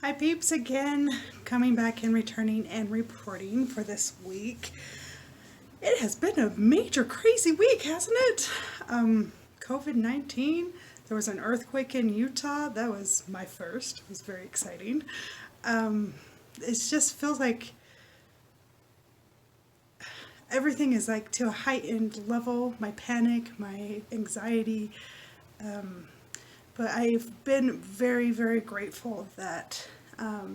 Hi peeps, again coming back and returning and reporting for this week. It has been a major crazy week, hasn't it? COVID-19, there was an earthquake in Utah. That was my first. It was very exciting. It just feels like everything is like to a heightened level. My panic, my anxiety. But I've been very, very grateful that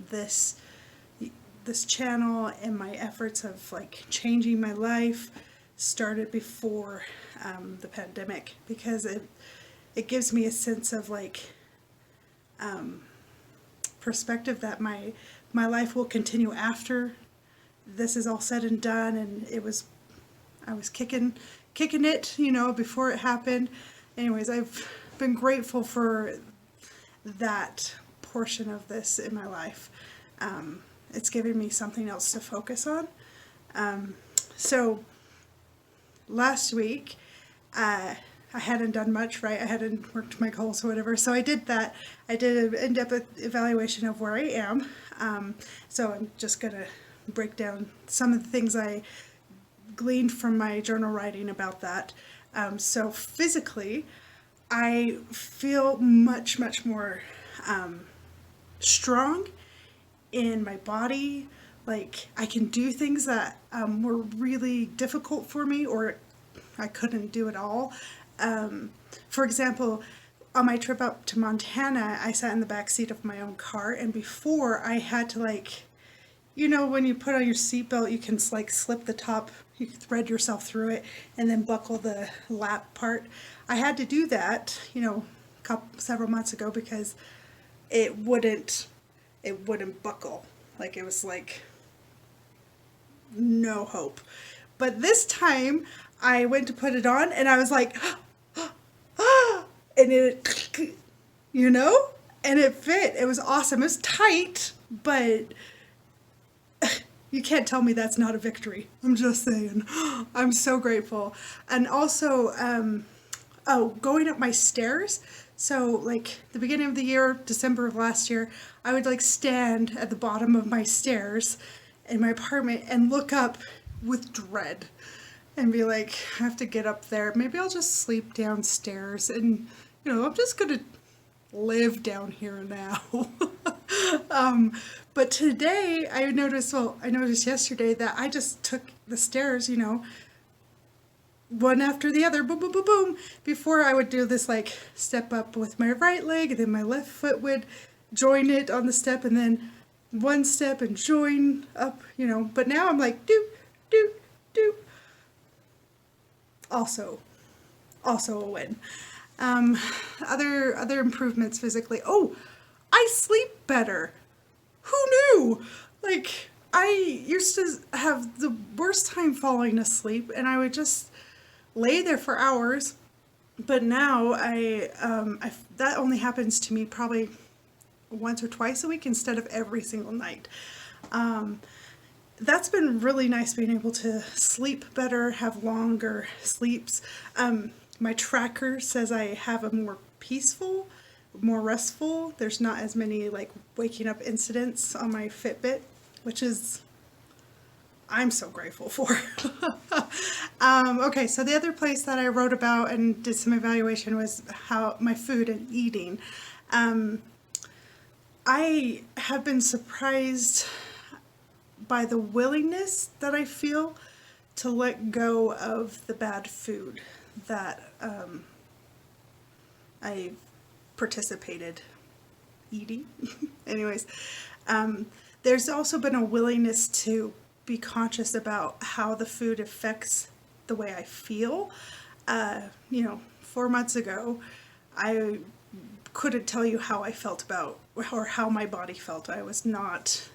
this channel and my efforts of like changing my life started before the pandemic, because it gives me a sense of like perspective that my life will continue after this is all said and done. And I was kicking it, before it happened. Anyways, I've been grateful for that portion of this in my life. It's given me something else to focus on. So last week, I hadn't done much, right? I hadn't worked my goals or whatever. So I did that. I did an in-depth evaluation of where I am. So I'm just going to break down some of the things I gleaned from my journal writing about that. So physically, I feel much, much more strong in my body. Like I can do things that were really difficult for me, or I couldn't do at all. For example, on my trip up to Montana, I sat in the back seat of my own car, and before I had to when you put on your seatbelt, you can like slip the top, you can thread yourself through it, and then buckle the lap part. I had to do that, several months ago, because it wouldn't buckle. Like it was like no hope. But this time I went to put it on and I was like, and it, and it fit. It was awesome. It was tight, but you can't tell me that's not a victory. I'm just saying. I'm so grateful. And also, going up my stairs. So like the beginning of the year, December of last year, I would like stand at the bottom of my stairs in my apartment and look up with dread and be like, I have to get up there. Maybe I'll just sleep downstairs, and I'm just gonna live down here now. But today I noticed yesterday that I just took the stairs, one after the other, boom, boom, boom, boom. Before I would do this like step up with my right leg, and then my left foot would join it on the step, and then one step and join up, But now I'm like, doop, doop, doop. Also a win. Other improvements physically. Oh, I sleep better. Who knew? Like, I used to have the worst time falling asleep, and I would just lay there for hours. But now that only happens to me probably once or twice a week instead of every single night. That's been really nice, being able to sleep better, have longer sleeps. My tracker says I have a more peaceful, more restful. There's not as many like waking up incidents on my Fitbit, which is I'm so grateful for. Okay, so the other place that I wrote about and did some evaluation was how my food and eating. I have been surprised by the willingness that I feel to let go of the bad food that I participated eating. Anyways, there's also been a willingness to be conscious about how the food affects the way I feel. 4 months ago, I couldn't tell you how I felt about, or how my body felt. I was not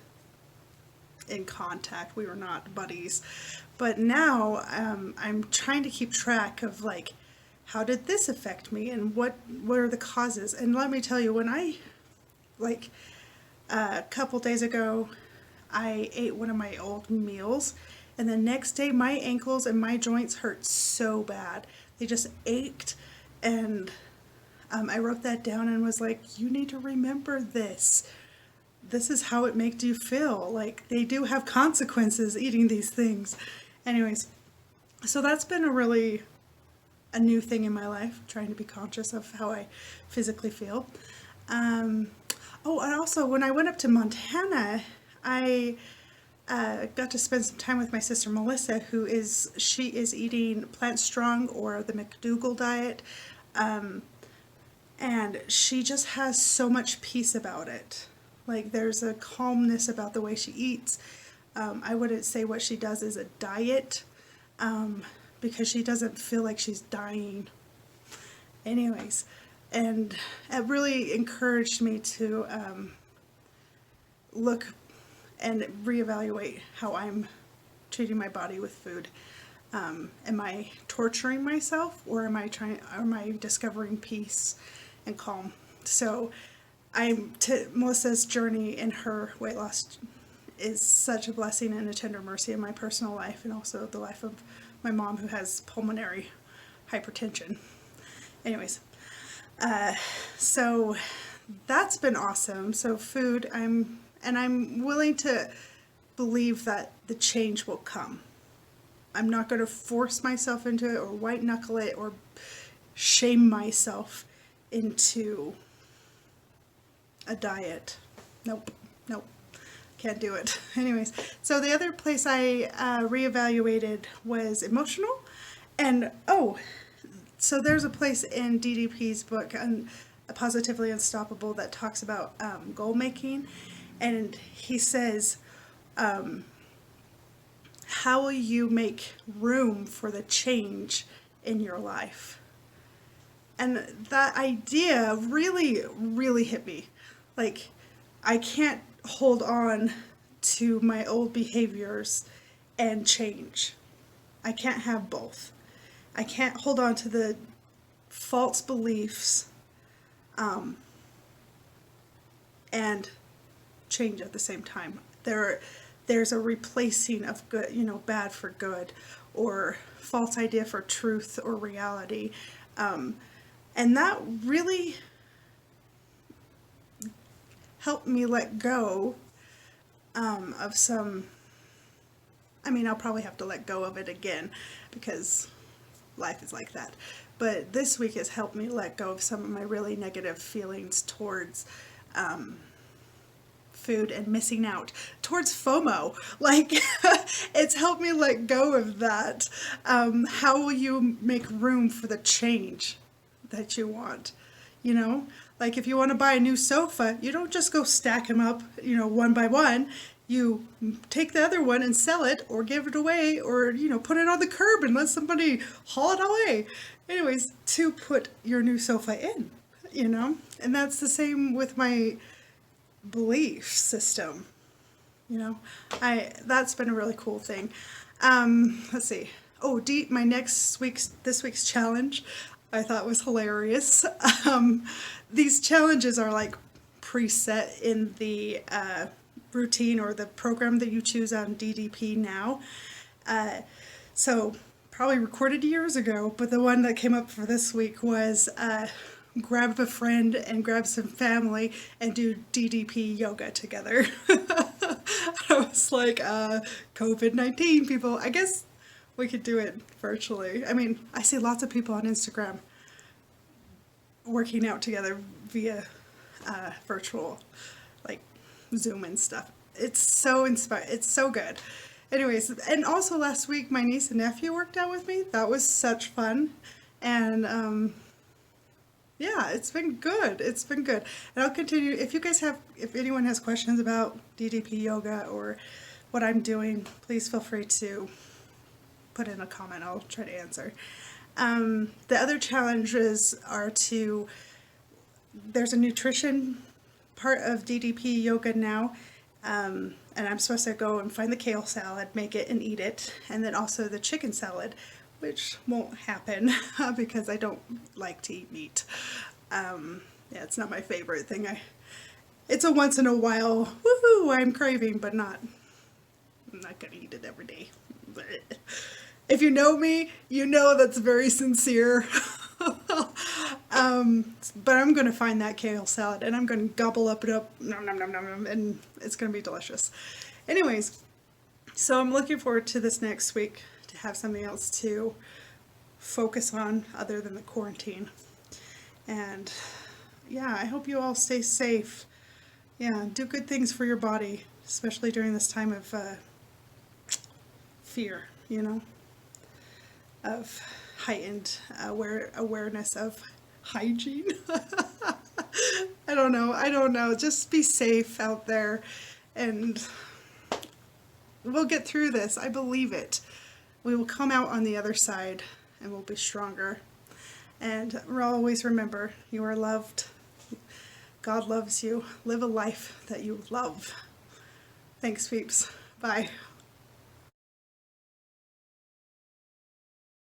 in contact. We were not buddies. But now I'm trying to keep track of like, how did this affect me, and what are the causes? And let me tell you, when I, like a couple days ago, I ate one of my old meals, and the next day my ankles and my joints hurt so bad. They just ached, and I wrote that down and was like, you need to remember this. this is how it makes you feel. Like, they do have consequences eating these things. Anyways, so that's been a new thing in my life, trying to be conscious of how I physically feel. Oh, and also when I went up to Montana, I got to spend some time with my sister Melissa, she is eating Plant Strong, or the McDougall diet, and she just has so much peace about it. Like, there's a calmness about the way she eats. I wouldn't say what she does is a diet, because she doesn't feel like she's dying. Anyways, and it really encouraged me to look and reevaluate how I'm treating my body with food. Am I torturing myself, or am I discovering peace and calm? So Melissa's journey in her weight loss is such a blessing and a tender mercy in my personal life, and also the life of my mom, who has pulmonary hypertension. Anyways, so that's been awesome. So food, I'm willing to believe that the change will come. I'm not going to force myself into it, or white knuckle it, or shame myself into a diet. Nope. Can't do it. Anyways, so the other place I reevaluated was emotional. And so there's a place in DDP's book, Positively Unstoppable, that talks about goal making. And he says, how will you make room for the change in your life? And that idea really, really hit me. Like, I can't hold on to my old behaviors and change. I can't have both. I can't hold on to the false beliefs and change at the same time. There's a replacing of good, bad for good, or false idea for truth or reality. And that really helped me let go of some, I'll probably have to let go of it again, because life is like that. But this week has helped me let go of some of my really negative feelings towards food and missing out, towards FOMO. Like, it's helped me let go of that. How will you make room for the change that you want? Like, if you want to buy a new sofa, you don't just go stack them up, one by one. You take the other one and sell it, or give it away, or, put it on the curb and let somebody haul it away. Anyways, to put your new sofa in, and that's the same with my belief system. That's been a really cool thing. Let's see. This week's challenge, I thought was hilarious. These challenges are like preset in the routine or the program that you choose on DDP now. So probably recorded years ago, but the one that came up for this week was grab a friend and grab some family and do DDP yoga together. I was like, COVID-19 people, I guess we could do it virtually. I see lots of people on Instagram working out together via virtual, like Zoom and stuff. It's so it's so good. Anyways, and also last week my niece and nephew worked out with me. That was such fun. And yeah, it's been good. It's been good. And I'll continue. If anyone has questions about DDP yoga or what I'm doing, please feel free to put in a comment. I'll try to answer. The other challenges are there's a nutrition part of DDP yoga now. And I'm supposed to go and find the kale salad, make it and eat it. And then also the chicken salad, which won't happen because I don't like to eat meat. Yeah, it's not my favorite thing. It's a once in a while, woohoo, I'm craving, but I'm not gonna eat it every day. If you know me, you know that's very sincere. But I'm going to find that kale salad and I'm going to gobble up, nom, nom, nom, nom, nom, and it's going to be delicious. Anyways, so I'm looking forward to this next week to have something else to focus on other than the quarantine. And yeah, I hope you all stay safe. Yeah, do good things for your body, especially during this time of fear, you know, of heightened awareness of hygiene. I don't know. Just be safe out there, and we'll get through this. I believe it. We will come out on the other side, and we'll be stronger. And always remember, you are loved. God loves you. Live a life that you love. Thanks, peeps. Bye.